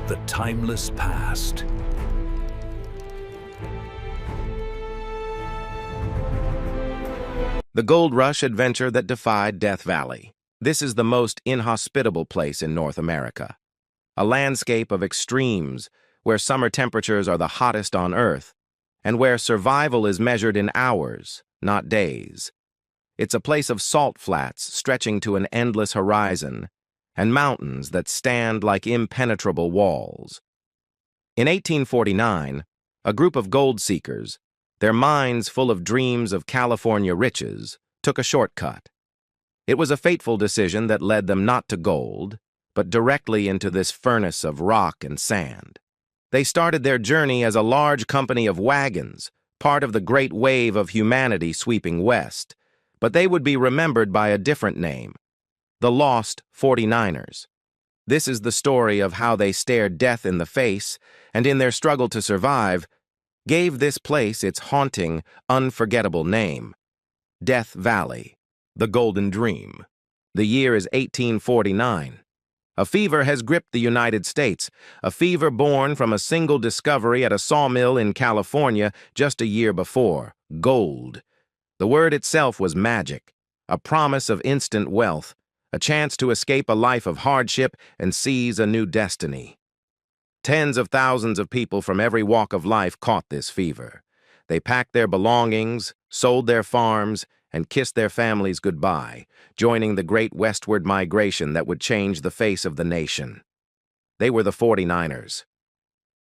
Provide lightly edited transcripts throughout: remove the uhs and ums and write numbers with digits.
the timeless past. The gold rush adventure that defied Death Valley. This is the most inhospitable place in North America. A landscape of extremes where summer temperatures are the hottest on Earth and where survival is measured in hours, not days. It's a place of salt flats stretching to an endless horizon and mountains that stand like impenetrable walls. In 1849, a group of gold seekers, their minds full of dreams of California riches, took a shortcut. It was a fateful decision that led them not to gold, but directly into this furnace of rock and sand. They started their journey as a large company of wagons, part of the great wave of humanity sweeping west, but they would be remembered by a different name, the Lost 49ers. This is the story of how they stared death in the face and, in their struggle to survive, gave this place its haunting, unforgettable name, Death Valley, the Golden Dream. The year is 1849. A fever has gripped the United States, a fever born from a single discovery at a sawmill in California just a year before, gold. The word itself was magic, a promise of instant wealth, a chance to escape a life of hardship and seize a new destiny. Tens of thousands of people from every walk of life caught this fever. They packed their belongings, sold their farms, and kissed their families goodbye, joining the great westward migration that would change the face of the nation. They were the 49ers.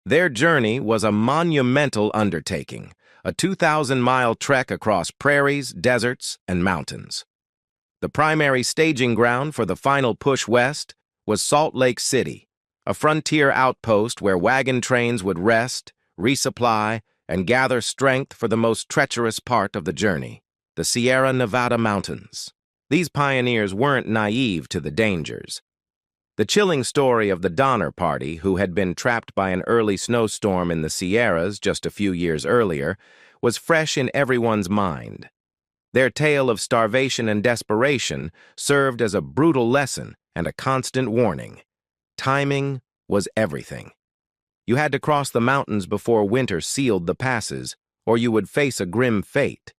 Their journey was a monumental undertaking, a 2,000-mile trek across prairies, deserts, and mountains. The primary staging ground for the final push west was Salt Lake City, a frontier outpost where wagon trains would rest, resupply, and gather strength for the most treacherous part of the journey, the Sierra Nevada mountains. These pioneers weren't naive to the dangers. The chilling story of the Donner Party, who had been trapped by an early snowstorm in the Sierras just a few years earlier, was fresh in everyone's mind. Their tale of starvation and desperation served as a brutal lesson and a constant warning. Timing was everything. You had to cross the mountains before winter sealed the passes, or you would face a grim fate.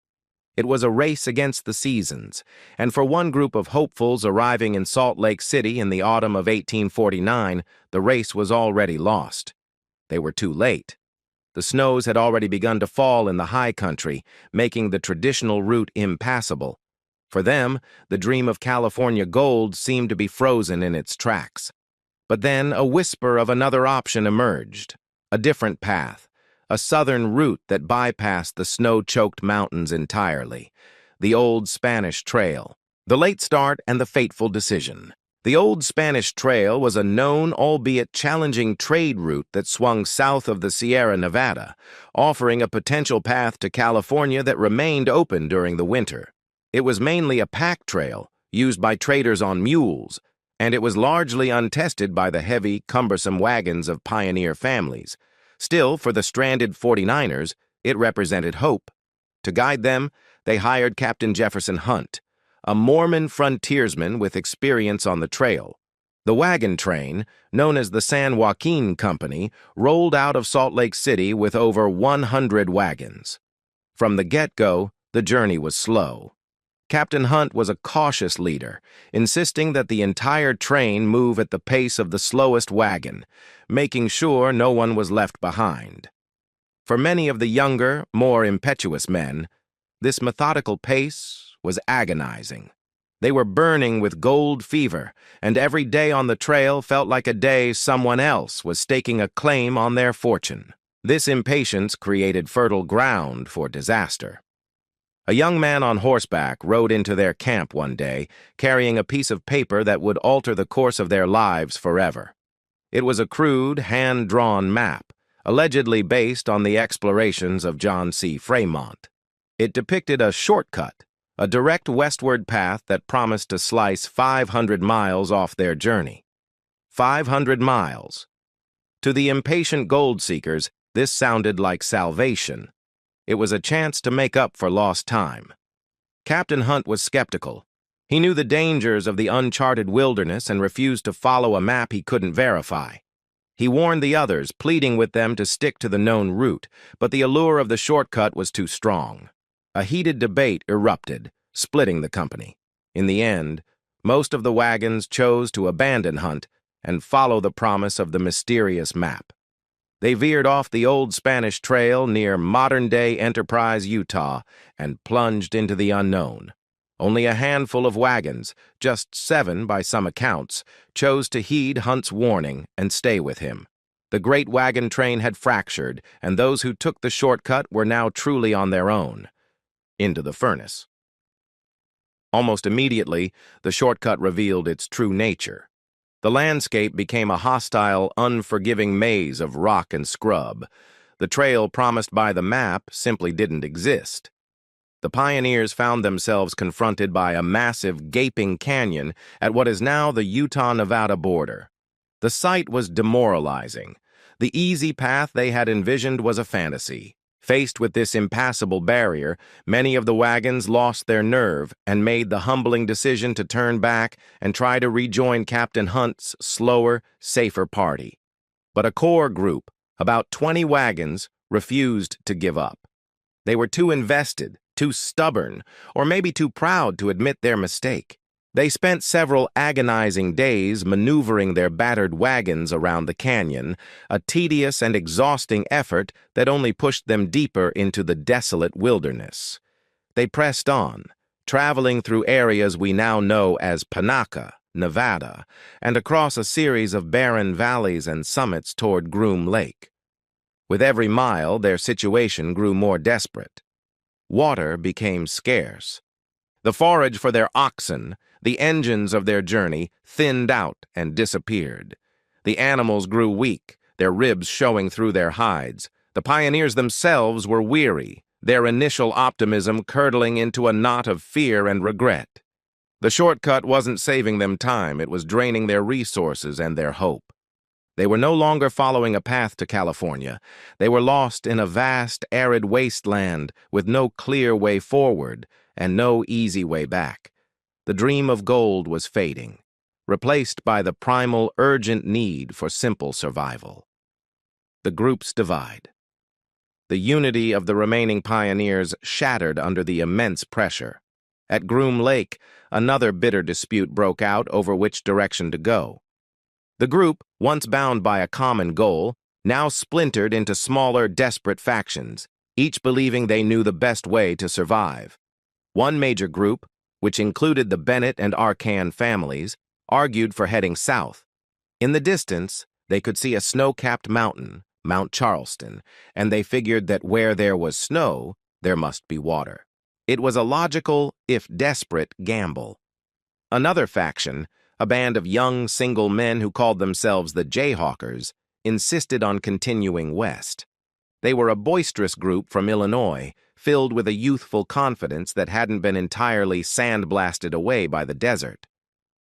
It was a race against the seasons, and for one group of hopefuls arriving in Salt Lake City in the autumn of 1849, the race was already lost. They were too late. The snows had already begun to fall in the high country, making the traditional route impassable. For them, the dream of California gold seemed to be frozen in its tracks. But then a whisper of another option emerged, a different path, a southern route that bypassed the snow-choked mountains entirely, the Old Spanish Trail. The late start and the fateful decision. The Old Spanish Trail was a known, albeit challenging trade route that swung south of the Sierra Nevada, offering a potential path to California that remained open during the winter. It was mainly a pack trail, used by traders on mules, and it was largely untested by the heavy, cumbersome wagons of pioneer families. Still, for the stranded 49ers, it represented hope. To guide them, they hired Captain Jefferson Hunt, a Mormon frontiersman with experience on the trail. The wagon train, known as the San Joaquin Company, rolled out of Salt Lake City with over 100 wagons. From the get-go, the journey was slow. Captain Hunt was a cautious leader, insisting that the entire train move at the pace of the slowest wagon, making sure no one was left behind. For many of the younger, more impetuous men, this methodical pace was agonizing. They were burning with gold fever, and every day on the trail felt like a day someone else was staking a claim on their fortune. This impatience created fertile ground for disaster. A young man on horseback rode into their camp one day, carrying a piece of paper that would alter the course of their lives forever. It was a crude, hand-drawn map, allegedly based on the explorations of John C. Fremont. It depicted a shortcut, a direct westward path that promised to slice 500 miles off their journey. 500 miles. To the impatient gold seekers, this sounded like salvation. It was a chance to make up for lost time. Captain Hunt was skeptical. He knew the dangers of the uncharted wilderness and refused to follow a map he couldn't verify. He warned the others, pleading with them to stick to the known route, but the allure of the shortcut was too strong. A heated debate erupted, splitting the company. In the end, most of the wagons chose to abandon Hunt and follow the promise of the mysterious map. They veered off the old Spanish trail near modern-day Enterprise, Utah, and plunged into the unknown. Only a handful of wagons, just 7 by some accounts, chose to heed Hunt's warning and stay with him. The great wagon train had fractured, and those who took the shortcut were now truly on their own. Into the furnace. Almost immediately, the shortcut revealed its true nature. The landscape became a hostile, unforgiving maze of rock and scrub. The trail promised by the map simply didn't exist. The pioneers found themselves confronted by a massive, gaping canyon at what is now the Utah-Nevada border. The sight was demoralizing. The easy path they had envisioned was a fantasy. Faced with this impassable barrier, many of the wagons lost their nerve and made the humbling decision to turn back and try to rejoin Captain Hunt's slower, safer party. But a core group, about 20 wagons, refused to give up. They were too invested, too stubborn, or maybe too proud to admit their mistake. They spent several agonizing days maneuvering their battered wagons around the canyon, a tedious and exhausting effort that only pushed them deeper into the desolate wilderness. They pressed on, traveling through areas we now know as Panaca, Nevada, and across a series of barren valleys and summits toward Groom Lake. With every mile, their situation grew more desperate. Water became scarce. The forage for their oxen, the engines of their journey, thinned out and disappeared. The animals grew weak, their ribs showing through their hides. The pioneers themselves were weary, their initial optimism curdling into a knot of fear and regret. The shortcut wasn't saving them time, it was draining their resources and their hope. They were no longer following a path to California. They were lost in a vast, arid wasteland with no clear way forward and no easy way back. The dream of gold was fading, replaced by the primal, urgent need for simple survival. The groups divide. The unity of the remaining pioneers shattered under the immense pressure. At Groom Lake, another bitter dispute broke out over which direction to go. The group, once bound by a common goal, now splintered into smaller, desperate factions, each believing they knew the best way to survive. One major group, which included the Bennett and Arcan families, argued for heading south. In the distance, they could see a snow-capped mountain, Mount Charleston, and they figured that where there was snow, there must be water. It was a logical, if desperate, gamble. Another faction, a band of young, single men who called themselves the Jayhawkers, insisted on continuing west. They were a boisterous group from Illinois, filled with a youthful confidence that hadn't been entirely sandblasted away by the desert.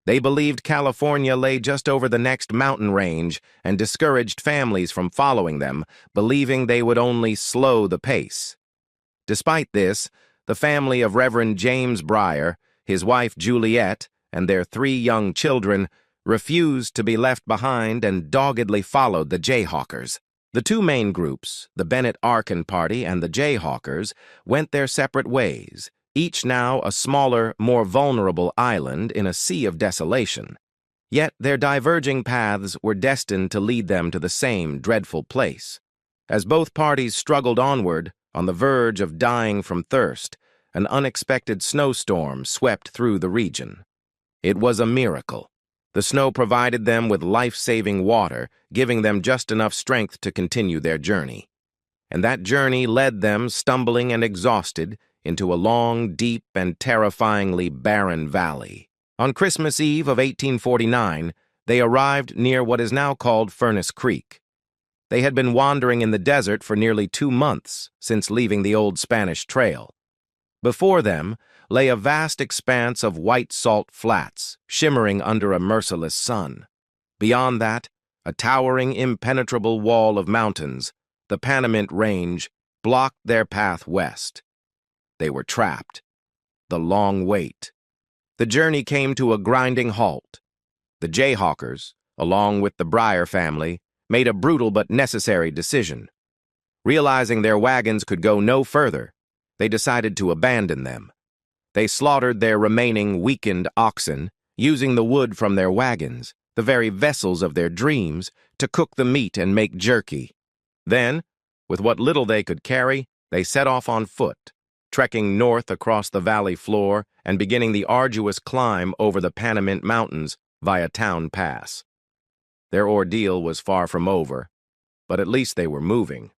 They believed California lay just over the next mountain range and discouraged families from following them, believing they would only slow the pace. Despite this, the family of Reverend James Breyer, his wife Juliet, and their 3 young children refused to be left behind and doggedly followed the Jayhawkers. The 2 main groups, the Bennett-Arcan Party and the Jayhawkers, went their separate ways, each now a smaller, more vulnerable island in a sea of desolation. Yet their diverging paths were destined to lead them to the same dreadful place. As both parties struggled onward, on the verge of dying from thirst, an unexpected snowstorm swept through the region. It was a miracle. The snow provided them with life-saving water, giving them just enough strength to continue their journey. And that journey led them, stumbling and exhausted, into a long, deep, and terrifyingly barren valley. On Christmas Eve of 1849, they arrived near what is now called Furnace Creek. They had been wandering in the desert for nearly 2 months since leaving the old Spanish trail. Before them lay a vast expanse of white salt flats, shimmering under a merciless sun. Beyond that, a towering, impenetrable wall of mountains, the Panamint Range, blocked their path west. They were trapped. The long wait. The journey came to a grinding halt. The Jayhawkers, along with the Breyer family, made a brutal but necessary decision. Realizing their wagons could go no further, they decided to abandon them. They slaughtered their remaining weakened oxen, using the wood from their wagons, the very vessels of their dreams, to cook the meat and make jerky. Then, with what little they could carry, they set off on foot, trekking north across the valley floor and beginning the arduous climb over the Panamint Mountains via Town Pass. Their ordeal was far from over, but at least they were moving.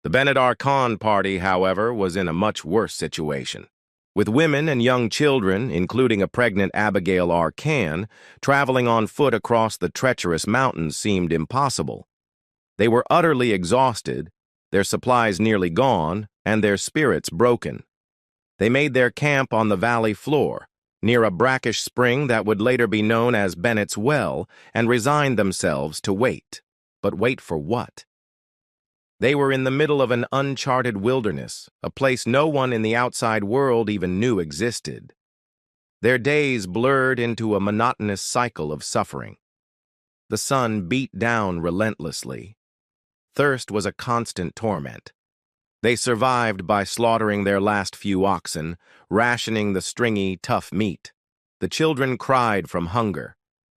The Benedar Khan party, however, was in a much worse situation. With women and young children, including a pregnant Abigail R. Khan, traveling on foot across the treacherous mountains seemed impossible. They were utterly exhausted, their supplies nearly gone, and their spirits broken. They made their camp on the valley floor, near a brackish spring that would later be known as Bennett's Well, and resigned themselves to wait. But wait for what? They were in the middle of an uncharted wilderness, a place no one in the outside world even knew existed. Their days blurred into a monotonous cycle of suffering. The sun beat down relentlessly. Thirst was a constant torment. They survived by slaughtering their last few oxen, rationing the stringy, tough meat. The children cried from hunger.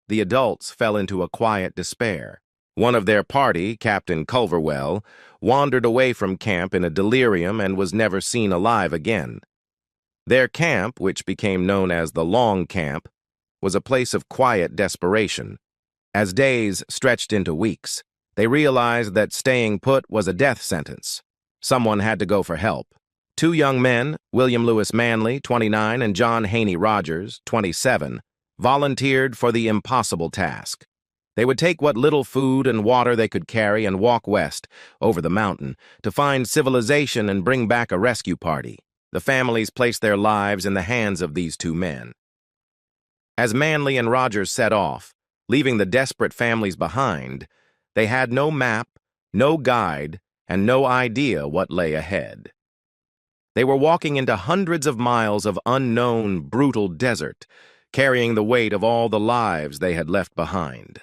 The adults fell into a quiet despair. One of their party, Captain Culverwell, wandered away from camp in a delirium and was never seen alive again. Their camp, which became known as the Long Camp, was a place of quiet desperation. As days stretched into weeks, they realized that staying put was a death sentence. Someone had to go for help. Two young men, William Lewis Manley, 29, and John Haney Rogers, 27, volunteered for the impossible task. They would take what little food and water they could carry and walk west, over the mountain, to find civilization and bring back a rescue party. The families placed their lives in the hands of these two men. As Manley and Rogers set off, leaving the desperate families behind, they had no map, no guide, and no idea what lay ahead. They were walking into hundreds of miles of unknown, brutal desert, carrying the weight of all the lives they had left behind.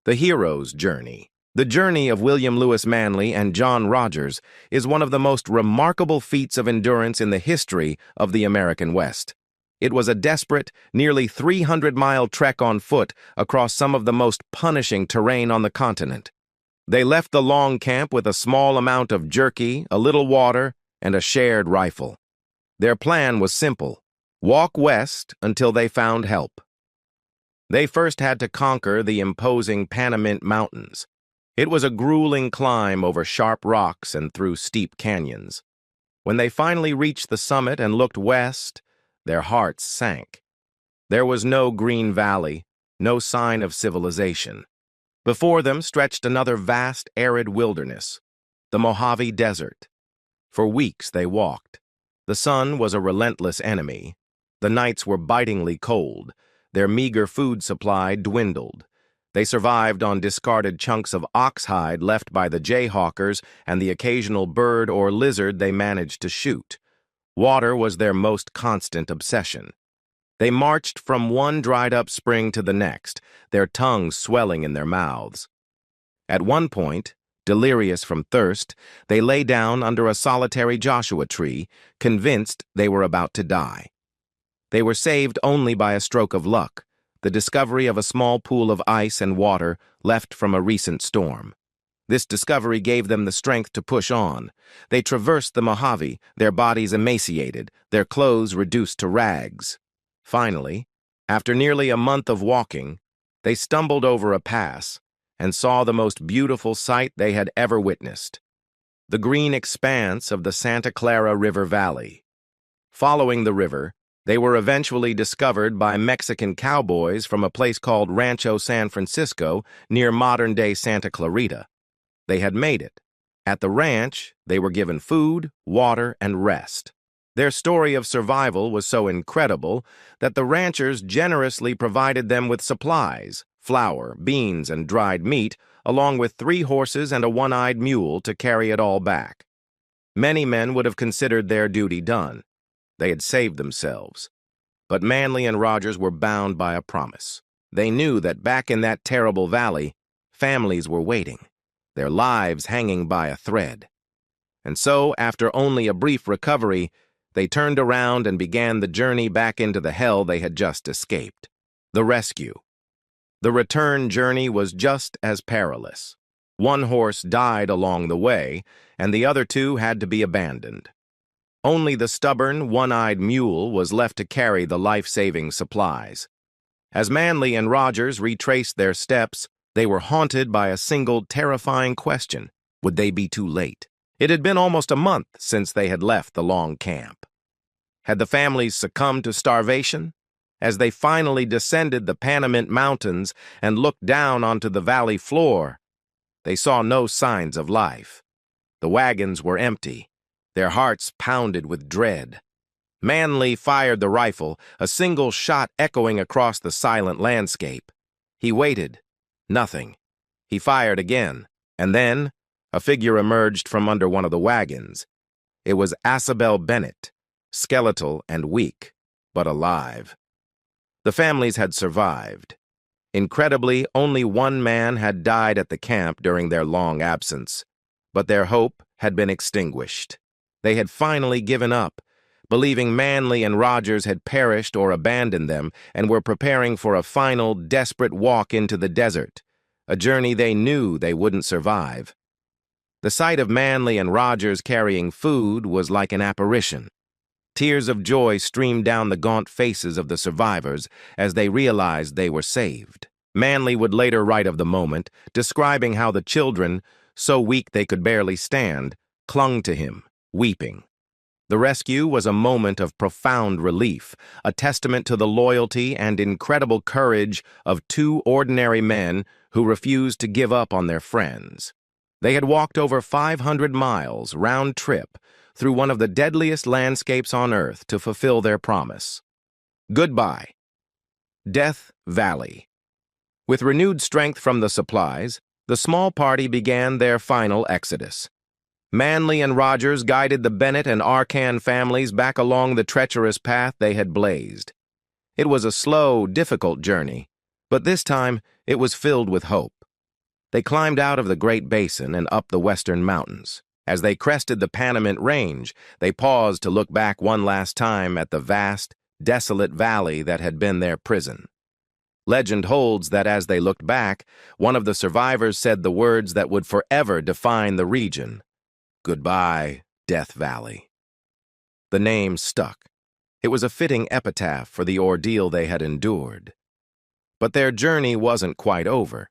The hero's journey. The journey of William Lewis Manley and John Rogers is one of the most remarkable feats of endurance in the history of the American West. It was a desperate, nearly 300-mile trek on foot across some of the most punishing terrain on the continent. They left the Long Camp with a small amount of jerky, a little water, and a shared rifle. Their plan was simple: walk west until they found help. They first had to conquer the imposing Panamint Mountains. It was a grueling climb over sharp rocks and through steep canyons. When they finally reached the summit and looked west, their hearts sank. There was no green valley, no sign of civilization. Before them stretched another vast, arid wilderness, the Mojave Desert. For weeks they walked. The sun was a relentless enemy. The nights were bitingly cold. Their meager food supply dwindled. They survived on discarded chunks of oxhide left by the jayhawkers and the occasional bird or lizard they managed to shoot. Water was their most constant obsession. They marched from one dried-up spring to the next, their tongues swelling in their mouths. At one point, delirious from thirst, they lay down under a solitary Joshua tree, convinced they were about to die. They were saved only by a stroke of luck, the discovery of a small pool of ice and water left from a recent storm. This discovery gave them the strength to push on. They traversed the Mojave, their bodies emaciated, their clothes reduced to rags. Finally, after nearly a month of walking, they stumbled over a pass and saw the most beautiful sight they had ever witnessed: the green expanse of the Santa Clara River Valley. Following the river, they were eventually discovered by Mexican cowboys from a place called Rancho San Francisco near modern-day Santa Clarita. They had made it. At the ranch, they were given food, water, and rest. Their story of survival was so incredible that the ranchers generously provided them with supplies: flour, beans, and dried meat, along with 3 horses and a one-eyed mule to carry it all back. Many men would have considered their duty done. They had saved themselves. But Manley and Rogers were bound by a promise. They knew that back in that terrible valley, families were waiting, their lives hanging by a thread. And so, after only a brief recovery, they turned around and began the journey back into the hell they had just escaped. The rescue. The return journey was just as perilous. One horse died along the way, and the other two had to be abandoned. Only the stubborn, one-eyed mule was left to carry the life-saving supplies. As Manley and Rogers retraced their steps, they were haunted by a single terrifying question. Would they be too late? It had been almost a month since they had left the long camp. Had the families succumbed to starvation? As they finally descended the Panamint Mountains and looked down onto the valley floor, they saw no signs of life. The wagons were empty, their hearts pounded with dread. Manley fired the rifle, a single shot echoing across the silent landscape. He waited. Nothing. He fired again, and then a figure emerged from under one of the wagons. It was Isabel Bennett, skeletal and weak, but alive. The families had survived. Incredibly, only one man had died at the camp during their long absence, but their hope had been extinguished. They had finally given up, believing Manley and Rogers had perished or abandoned them and were preparing for a final, desperate walk into the desert, a journey they knew they wouldn't survive. The sight of Manley and Rogers carrying food was like an apparition. Tears of joy streamed down the gaunt faces of the survivors as they realized they were saved. Manley would later write of the moment, describing how the children, so weak they could barely stand, clung to him, weeping. The rescue was a moment of profound relief, a testament to the loyalty and incredible courage of two ordinary men who refused to give up on their friends. They had walked over 500 miles round trip through one of the deadliest landscapes on Earth to fulfill their promise. Goodbye. Death Valley. With renewed strength from the supplies, the small party began their final exodus. Manley and Rogers guided the Bennett and Arcan families back along the treacherous path they had blazed. It was a slow, difficult journey, but this time it was filled with hope. They climbed out of the Great Basin and up the western mountains. As they crested the Panamint Range, they paused to look back one last time at the vast, desolate valley that had been their prison. Legend holds that as they looked back, one of the survivors said the words that would forever define the region. Goodbye, Death Valley. The name stuck. It was a fitting epitaph for the ordeal they had endured. But their journey wasn't quite over.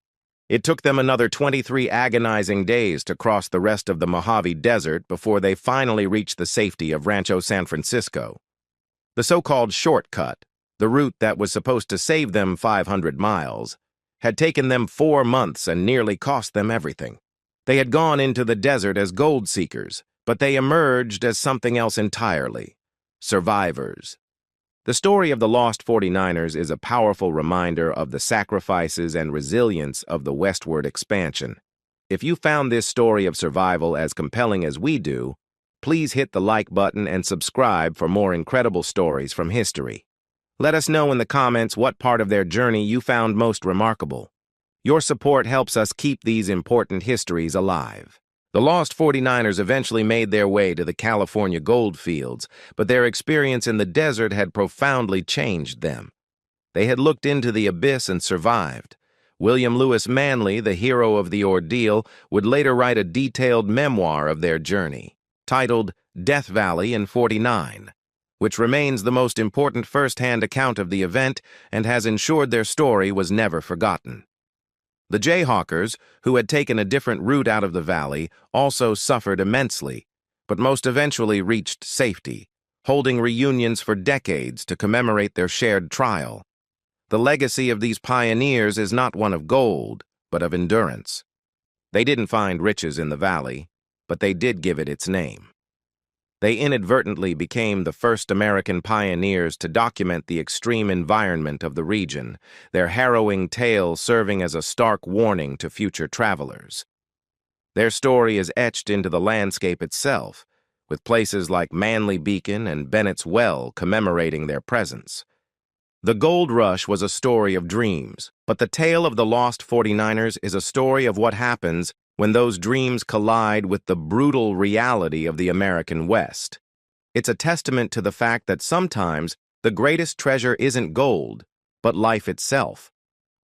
It took them another 23 agonizing days to cross the rest of the Mojave Desert before they finally reached the safety of Rancho San Francisco. The so-called shortcut, the route that was supposed to save them 500 miles, had taken them 4 months and nearly cost them everything. They had gone into the desert as gold seekers, but they emerged as something else entirely: survivors. The story of the Lost 49ers is a powerful reminder of the sacrifices and resilience of the Westward expansion. If you found this story of survival as compelling as we do, please hit the like button and subscribe for more incredible stories from history. Let us know in the comments what part of their journey you found most remarkable. Your support helps us keep these important histories alive. The Lost 49ers eventually made their way to the California gold fields, but their experience in the desert had profoundly changed them. They had looked into the abyss and survived. William Lewis Manley, the hero of the ordeal, would later write a detailed memoir of their journey, titled Death Valley in '49, which remains the most important first-hand account of the event and has ensured their story was never forgotten. The Jayhawkers, who had taken a different route out of the valley, also suffered immensely, but most eventually reached safety, holding reunions for decades to commemorate their shared trial. The legacy of these pioneers is not one of gold, but of endurance. They didn't find riches in the valley, but they did give it its name. They inadvertently became the first American pioneers to document the extreme environment of the region, their harrowing tale serving as a stark warning to future travelers. Their story is etched into the landscape itself, with places like Manley Beacon and Bennett's Well commemorating their presence. The gold rush was a story of dreams, but the tale of the lost 49ers is a story of what happens when those dreams collide with the brutal reality of the American West. It's a testament to the fact that sometimes the greatest treasure isn't gold, but life itself.